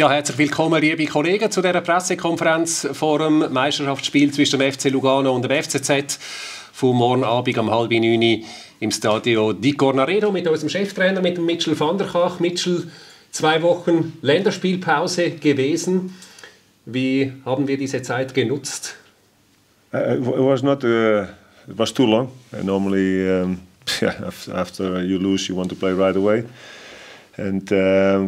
Ja, herzlich willkommen, liebe Kollegen, zu dieser Pressekonferenz vor dem Meisterschaftsspiel zwischen dem FC Lugano und dem FCZ vom morgen Abend um 8:30 im Stadio di Cornaredo mit unserem Cheftrainer, mit dem Mitchell van der Kach. Mitchell, 2 Wochen Länderspielpause gewesen. Wie haben wir diese Zeit genutzt? It was too long. Normally, after you lose, you want to play right away. And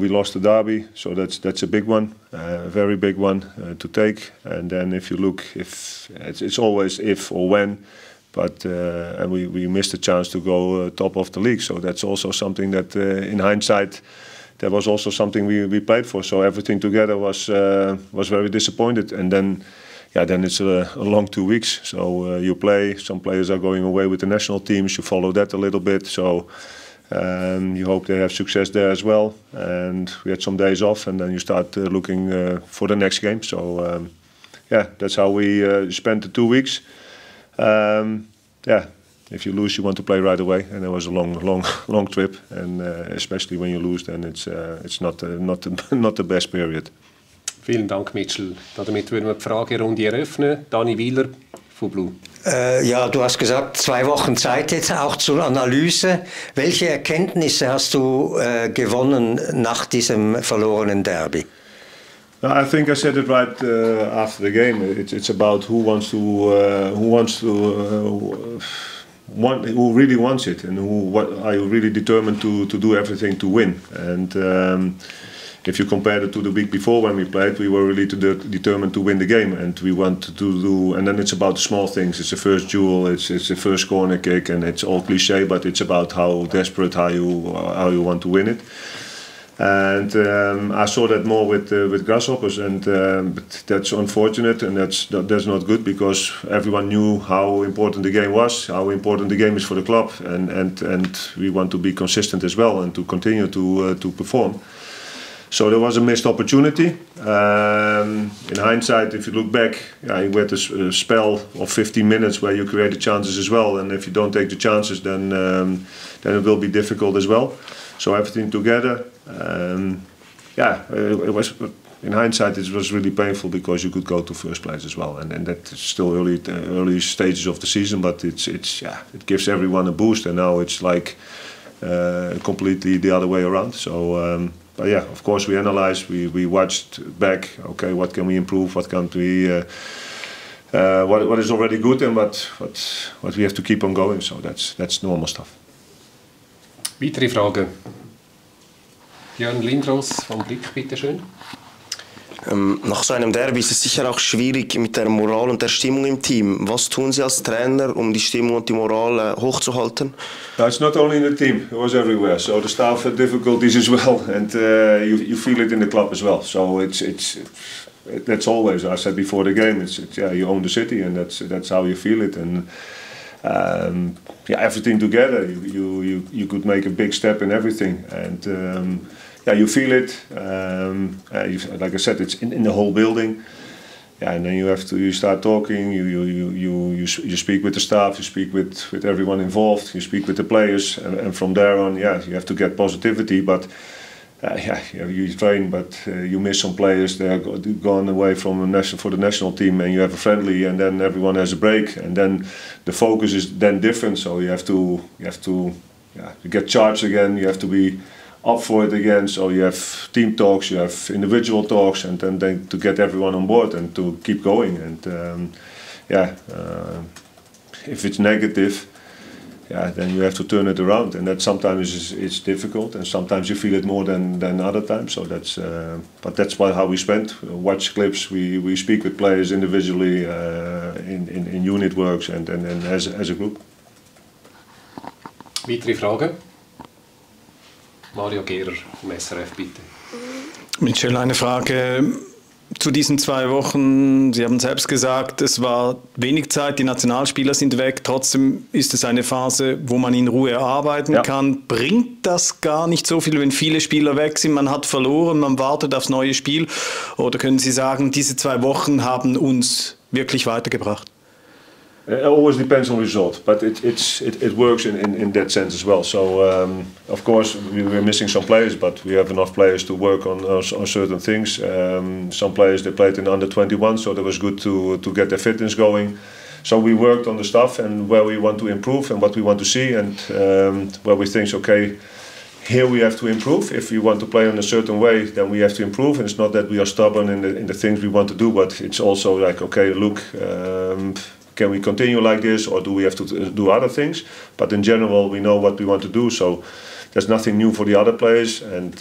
we lost the derby, so that's a big one, a very big one to take. And then if you look, if it's always if or when, but and we missed a chance to go top of the league. So that's also something that, in hindsight, that was also something we played for. So everything together was very disappointed. And then it's a long 2 weeks. So you play. Some players are going away with the national teams. You follow that a little bit. So. You hope they have success there as well, and we had some days off, and then you start looking for the next game. So that's how we spent the 2 weeks. If you lose, you want to play right away, and it was a long trip, and especially when you lose, then it's not the best period. Vielen Dank, Mitchell. Damit würden wir die Fragerunde eröffnen. Dani Wieler von Blue. Ja, du hast gesagt, 2 Wochen Zeit jetzt auch zur Analyse. Welche Erkenntnisse hast du gewonnen nach diesem verlorenen Derby? I think I said it right after the game. It's about who really wants it, and what are you really determined to do everything to win. And if you compare it to the week before when we played, we were really determined to win the game, and we want to do. And then it's about the small things. It's the first duel, it's the first corner kick, and it's all cliche, but it's about how desperate, how you want to win it. And I saw that more with Grasshoppers, and but that's unfortunate, and that's not good, because everyone knew how important the game was, how important the game is for the club, and we want to be consistent as well and to continue to perform. So there was a missed opportunity. In hindsight, if you look back, you had a spell of 15 minutes where you created chances as well. And if you don't take the chances, then it will be difficult as well. So everything together, it was. In hindsight, it was really painful, because you could go to first place as well, and that's still early stages of the season. But it gives everyone a boost, and now it's like completely the other way around. So. But of course we analyzed, we watched back. Okay, what can we improve? What can we? What is already good, and what we have to keep on going. So that's normal stuff. Weitere Fragen? Jörn Lindros vom Blick, bitte schön. Nach so einem Derby ist es sicher auch schwierig mit der Moral und der Stimmung im Team. Was tun Sie als Trainer, um die Stimmung und die Moral hochzuhalten? No, it's not only in the team; it was everywhere. So the staff had difficulties as well, and you feel it in the club as well. So that's always. I said before the game, you own the city, and that's how you feel it. And everything together, you could make a big step in everything, and. You feel it. Like I said, it's in the whole building. And then you start talking. You speak with the staff. You speak with everyone involved. You speak with the players, and from there on, you have to get positivity. But you train, but you miss some players. They're gone away from for the national team, and you have a friendly, and then everyone has a break, and then the focus is then different. So you have to get charged again. You have to be up for it again. So you have team talks, you have individual talks, and then to get everyone on board and to keep going. And if it's negative, then you have to turn it around, and that sometimes it's difficult, and sometimes you feel it more than other times. So that's but that's how we spend. Watch clips, we speak with players individually, in unit works, and as a group. Weitere Fragen? Mario Gehrer vom SRF, bitte. Michel, eine Frage zu diesen 2 Wochen. Sie haben selbst gesagt, es war wenig Zeit, die Nationalspieler sind weg. Trotzdem ist es eine Phase, wo man in Ruhe arbeiten kann. Bringt das gar nicht so viel, wenn viele Spieler weg sind? Man hat verloren, man wartet aufs neue Spiel. Oder können Sie sagen, diese 2 Wochen haben uns wirklich weitergebracht? It always depends on result, but it works in that sense as well. So of course we're missing some players, but we have enough players to work on certain things. Some players, they played in under 21, so that was good to get their fitness going. So we worked on the stuff and where we want to improve and what we want to see, and where we think, okay, here we have to improve. If we want to play in a certain way, then we have to improve. And it's not that we are stubborn in the things we want to do, but it's also like, okay, look, can we continue like this, or do we have to do other things? But in general, we know what we want to do. So there's nothing new for the other players. And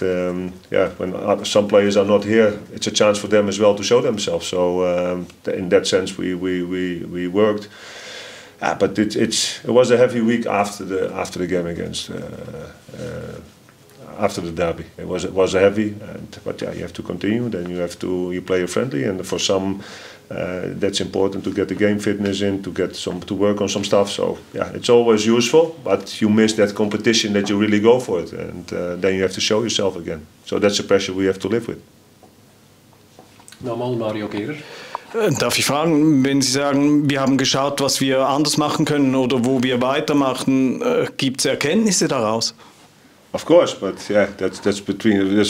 when some players are not here, it's a chance for them as well to show themselves. So in that sense, we worked. But it was a heavy week after the game against after the derby. It was heavy, but yeah, you have to continue. Then you play friendly, and for some that's important to get the game fitness in, to work on some stuff. So yeah, it's always useful, but you miss that competition that you really go for it, and then you have to show yourself again. So that's the pressure we have to live with. Nochmal Mario Gehrer. Darf ich fragen, wenn Sie sagen, wir haben geschaut, was wir anders machen können oder wo wir weitermachen, gibt es Erkenntnisse daraus? Of course, but yeah, that's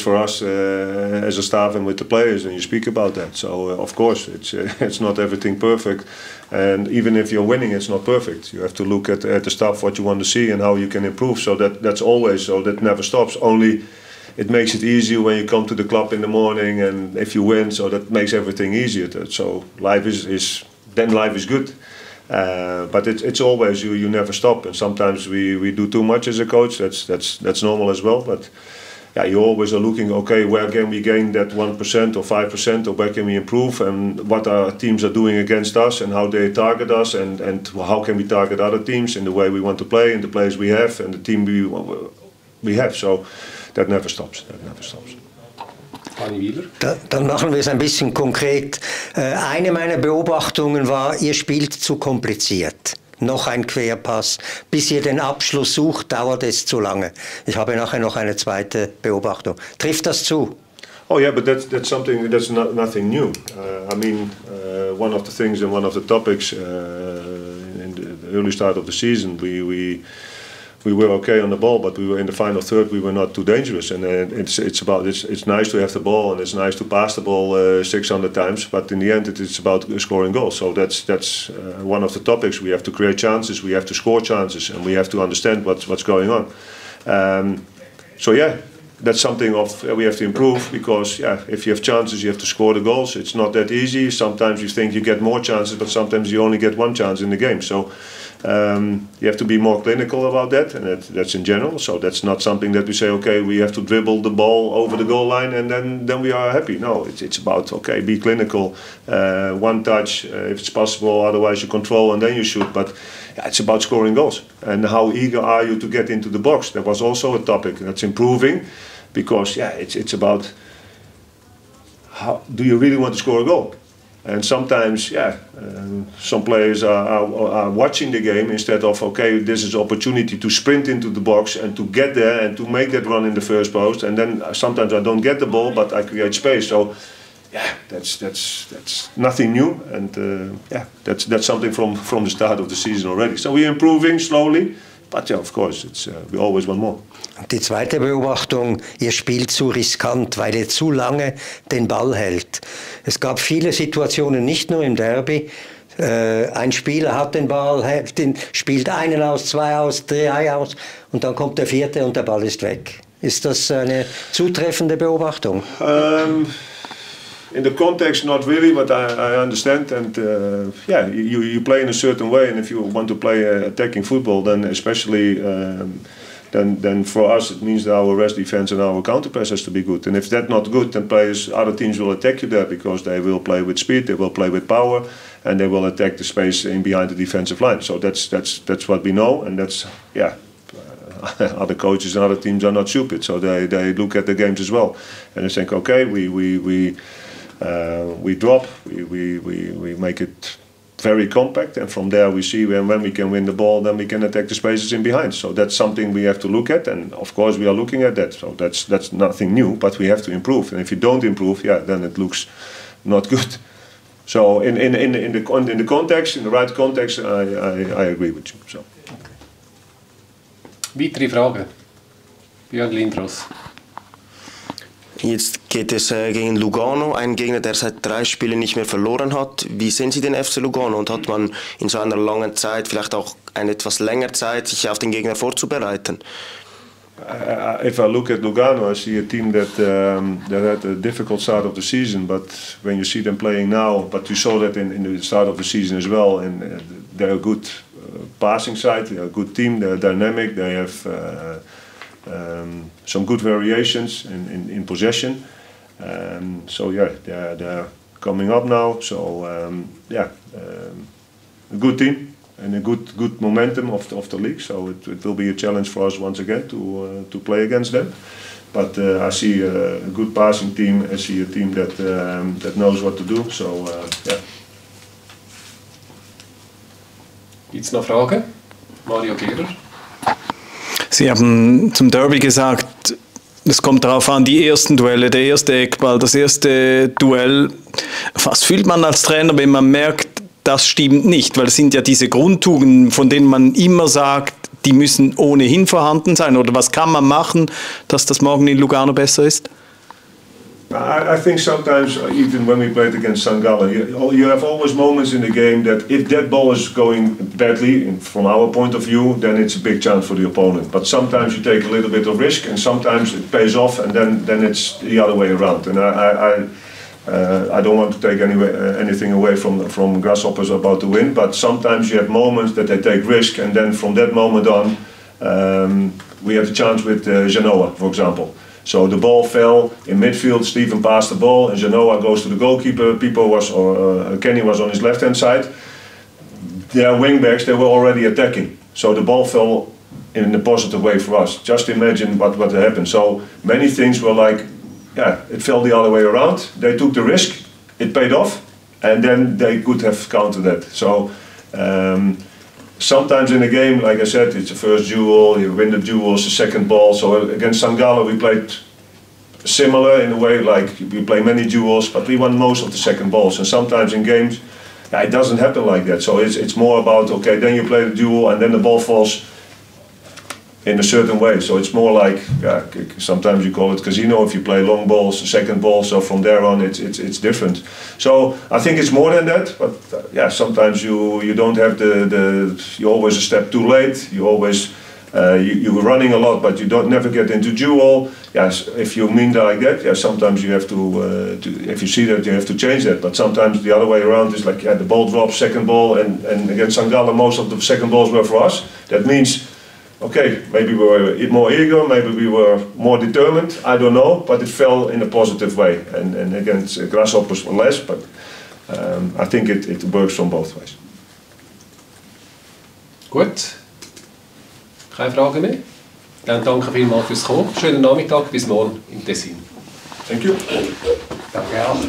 for us as a staff and with the players, and you speak about that. So of course, it's not everything perfect, and even if you're winning, it's not perfect. You have to look at the stuff, what you want to see, and how you can improve. So that's always, so that never stops. Only it makes it easier when you come to the club in the morning, and if you win, so that makes everything easier. So life is good. But it's always you never stop, and sometimes we do too much as a coach. That's normal as well. But yeah, you always are looking, okay, where can we gain that 1% or 5%, or where can we improve, and what our teams are doing against us, and how they target us, and how can we target other teams in the way we want to play, and the players we have, and the team we have. So that never stops. Dann machen wir es ein bisschen konkret. Eine meiner Beobachtungen war, ihr spielt zu kompliziert. Noch ein Querpass. Bis ihr den Abschluss sucht, dauert es zu lange. Ich habe nachher noch eine zweite Beobachtung. Trifft das zu? Oh yeah, but that's something that's nothing new. I mean, one of the things and one of the topics in the early start of the season, we were okay on the ball, but we were in the final third. We were not too dangerous, and it's nice to have the ball, and it's nice to pass the ball 600 times. But in the end, it's about scoring goals. So that's one of the topics. We have to create chances, we have to score chances, and we have to understand what's going on. So yeah, that's something we have to improve, because yeah, if you have chances, you have to score the goals. It's not that easy. Sometimes you think you get more chances, but sometimes you only get one chance in the game. So you have to be more clinical about that, and that's in general. So that's not something that we say, okay, we have to dribble the ball over the goal line and then we are happy. No, it's about, okay, be clinical, one touch if it's possible, otherwise you control and then you shoot. But yeah, it's about scoring goals, and how eager are you to get into the box. That was also a topic that's improving, because yeah, it's about how do you really want to score a goal. And sometimes, yeah, some players are watching the game instead of, okay, this is opportunity to sprint into the box and to get there and to make that run in the first post. And then sometimes I don't get the ball, but I create space. So, yeah, that's nothing new. And yeah, that's something from the start of the season already. So we're improving slowly. But yeah, of course, we always want more. Die zweite Beobachtung, ihr spielt zu riskant, weil ihr zu lange den Ball hält. Es gab viele Situationen, nicht nur im Derby. Ein Spieler hat den Ball, spielt einen aus, zwei aus, drei aus, und dann kommt der vierte und der Ball ist weg. Ist das eine zutreffende Beobachtung? In the context, not really, but I understand. And yeah, you play in a certain way, and if you want to play attacking football, then especially, then for us it means that our rest defense and our counter press has to be good. And if that's not good, then other teams will attack you there, because they will play with speed, they will play with power, and they will attack the space in behind the defensive line. So that's what we know, and that's yeah. Other coaches and other teams are not stupid, so they look at the games as well, and they think, okay, we drop, we make it very compact, and from there we see when we can win the ball, then we can attack the spaces in behind. So that's something we have to look at, and of course we are looking at that. So that's nothing new, but we have to improve. And if you don't improve, yeah, then it looks not good. So in the context, in the right context, I agree with you. So. Weitere Fragen? Björn Lindros. Jetzt geht es gegen Lugano, ein Gegner, der seit 3 Spielen nicht mehr verloren hat. Wie sehen Sie den FC Lugano und hat man in so einer langen Zeit, vielleicht auch eine etwas längere Zeit, sich auf den Gegner vorzubereiten? If I look at Lugano, I see a team that had a difficult start of the season, but when you see them playing now, but you saw that in the start of the season as well, and they're a good passing side, they're a good team, they're dynamic, they have some good variations in possession. So yeah, they're coming up now. So a good team and a good momentum of the league. So it will be a challenge for us once again to play against them. But I see a good passing team. I see a team that knows what to do. So yeah. Gibt es noch Fragen? Mario Gehrer. Sie haben zum Derby gesagt, es kommt darauf an, die ersten Duelle, der erste Eckball, das erste Duell. Was fühlt man als Trainer, wenn man merkt, das stimmt nicht? Weil es sind ja diese Grundtugenden, von denen man immer sagt, die müssen ohnehin vorhanden sein. Oder was kann man machen, dass das morgen in Lugano besser ist? I think sometimes, even when we played against St. Gallen, you have always moments in the game that if that ball is going badly, from our point of view, then it's a big chance for the opponent. But sometimes you take a little bit of risk, and sometimes it pays off, and then it's the other way around. And I don't want to take anything away from Grasshoppers about the win, but sometimes you have moments that they take risk, and then from that moment on, we had a chance with Genoa, for example. So the ball fell in midfield. Steven passed the ball, and Genoa goes to the goalkeeper. Kenny was on his left-hand side. Their wingbacks, they were already attacking. So the ball fell in a positive way for us. Just imagine what happened. So many things were like, yeah, it fell the other way around. They took the risk, it paid off, and then they could have countered that. So sometimes in a game, like I said, it's the first duel, you win the duels, the second ball. So against St. Gallen we played similar in a way, like we play many duels, but we won most of the second balls. And sometimes in games, it doesn't happen like that. So it's more about, okay, then you play the duel and then the ball falls in a certain way. So it's more like, sometimes you call it casino if you play long balls, second ball. So from there on, it's different. So I think it's more than that. But sometimes you don't have you're always a step too late. You always you're running a lot, but you never get into duel. Yes, if you mean that like that, sometimes you have to if you see that, you have to change that. But sometimes the other way around is like, the ball drops, second ball, and against St. Gallen, most of the second balls were for us. That means, okay, maybe we were more eager, maybe we were more determined, I don't know, but it fell in a positive way. And against Grasshoppers less, but I think it works from both ways. Gut, keine Fragen mehr? Dann danke vielmals fürs Kommen. Schönen Nachmittag, bis morgen im Tessin. Thank you. Danke auch.